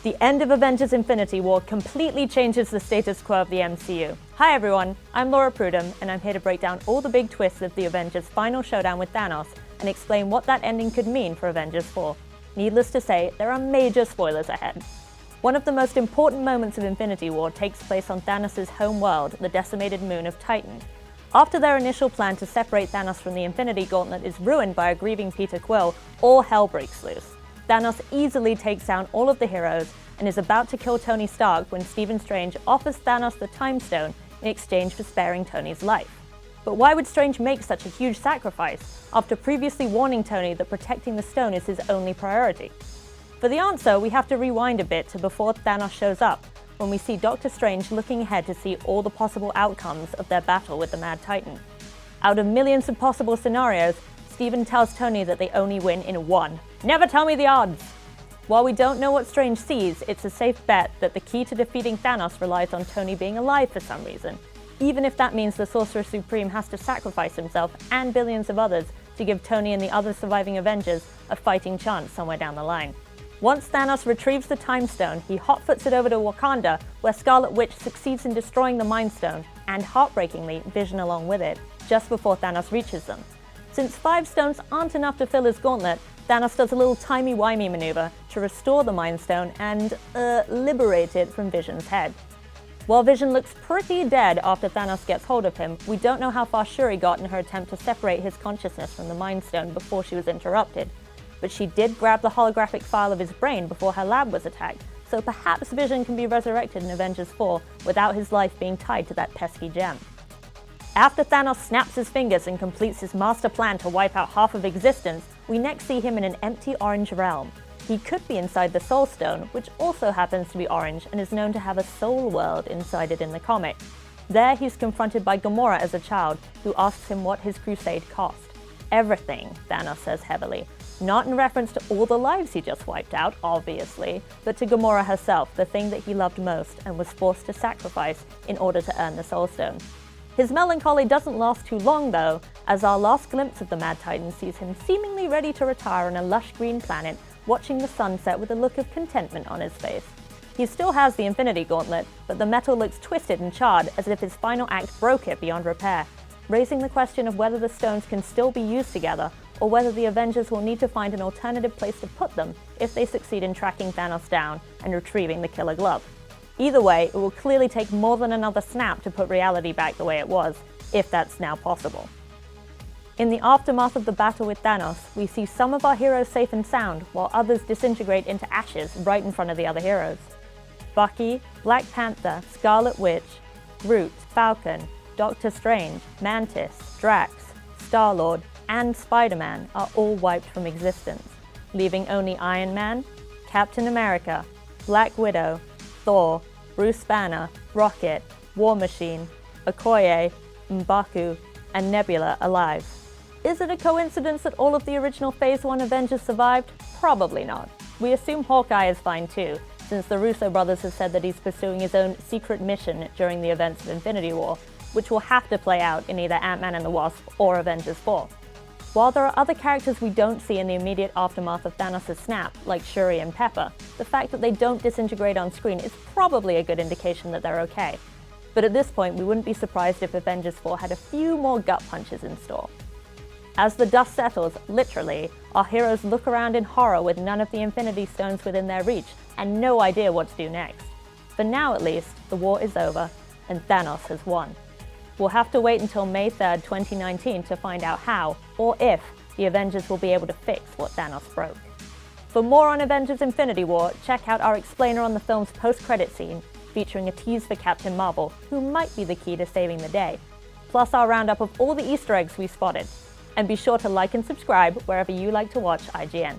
The end of Avengers Infinity War completely changes the status quo of the MCU. Hi everyone, I'm Laura Prudham, and I'm here to break down all the big twists of the Avengers' final showdown with Thanos and explain what that ending could mean for Avengers 4. Needless to say, there are major spoilers ahead. One of the most important moments of Infinity War takes place on Thanos' home world, the decimated moon of Titan. After their initial plan to separate Thanos from the Infinity Gauntlet is ruined by a grieving Peter Quill, all hell breaks loose. Thanos easily takes down all of the heroes and is about to kill Tony Stark when Stephen Strange offers Thanos the Time Stone in exchange for sparing Tony's life. But why would Strange make such a huge sacrifice, after previously warning Tony that protecting the stone is his only priority? For the answer, we have to rewind a bit to before Thanos shows up, when we see Doctor Strange looking ahead to see all the possible outcomes of their battle with the Mad Titan. Out of millions of possible scenarios, Stephen tells Tony that they only win in one. Never tell me the odds! While we don't know what Strange sees, it's a safe bet that the key to defeating Thanos relies on Tony being alive for some reason, even if that means the Sorcerer Supreme has to sacrifice himself and billions of others to give Tony and the other surviving Avengers a fighting chance somewhere down the line. Once Thanos retrieves the Time Stone, he hotfoots it over to Wakanda, where Scarlet Witch succeeds in destroying the Mind Stone, and heartbreakingly, Vision along with it, just before Thanos reaches them. Since 5 stones aren't enough to fill his gauntlet, Thanos does a little timey-wimey maneuver to restore the Mind Stone and, liberate it from Vision's head. While Vision looks pretty dead after Thanos gets hold of him, we don't know how far Shuri got in her attempt to separate his consciousness from the Mind Stone before she was interrupted. But she did grab the holographic file of his brain before her lab was attacked, so perhaps Vision can be resurrected in Avengers 4 without his life being tied to that pesky gem. After Thanos snaps his fingers and completes his master plan to wipe out half of existence, we next see him in an empty orange realm. He could be inside the Soul Stone, which also happens to be orange and is known to have a soul world inside it in the comic. There he's confronted by Gamora as a child, who asks him what his crusade cost. Everything, Thanos says heavily. Not in reference to all the lives he just wiped out, obviously, but to Gamora herself, the thing that he loved most and was forced to sacrifice in order to earn the Soul Stone. His melancholy doesn't last too long though, as our last glimpse of the Mad Titan sees him seemingly ready to retire on a lush green planet, watching the sunset with a look of contentment on his face. He still has the Infinity Gauntlet, but the metal looks twisted and charred as if his final act broke it beyond repair, raising the question of whether the stones can still be used together, or whether the Avengers will need to find an alternative place to put them if they succeed in tracking Thanos down and retrieving the Killer Glove. Either way, it will clearly take more than another snap to put reality back the way it was, if that's now possible. In the aftermath of the battle with Thanos, we see some of our heroes safe and sound, while others disintegrate into ashes right in front of the other heroes. Bucky, Black Panther, Scarlet Witch, Groot, Falcon, Doctor Strange, Mantis, Drax, Star-Lord, and Spider-Man are all wiped from existence, leaving only Iron Man, Captain America, Black Widow, Thor, Bruce Banner, Rocket, War Machine, Okoye, M'Baku, and Nebula alive. Is it a coincidence that all of the original Phase 1 Avengers survived? Probably not. We assume Hawkeye is fine too, since the Russo brothers have said that he's pursuing his own secret mission during the events of Infinity War, which will have to play out in either Ant-Man and the Wasp or Avengers 4. While there are other characters we don't see in the immediate aftermath of Thanos' snap, like Shuri and Pepper, the fact that they don't disintegrate on screen is probably a good indication that they're okay. But at this point, we wouldn't be surprised if Avengers 4 had a few more gut punches in store. As the dust settles, literally, our heroes look around in horror with none of the Infinity Stones within their reach and no idea what to do next. For now at least, the war is over and Thanos has won. We'll have to wait until May 3rd, 2019 to find out how, or if, the Avengers will be able to fix what Thanos broke. For more on Avengers Infinity War, check out our explainer on the film's post-credit scene, featuring a tease for Captain Marvel, who might be the key to saving the day, plus our roundup of all the Easter eggs we spotted. And be sure to like and subscribe wherever you like to watch IGN.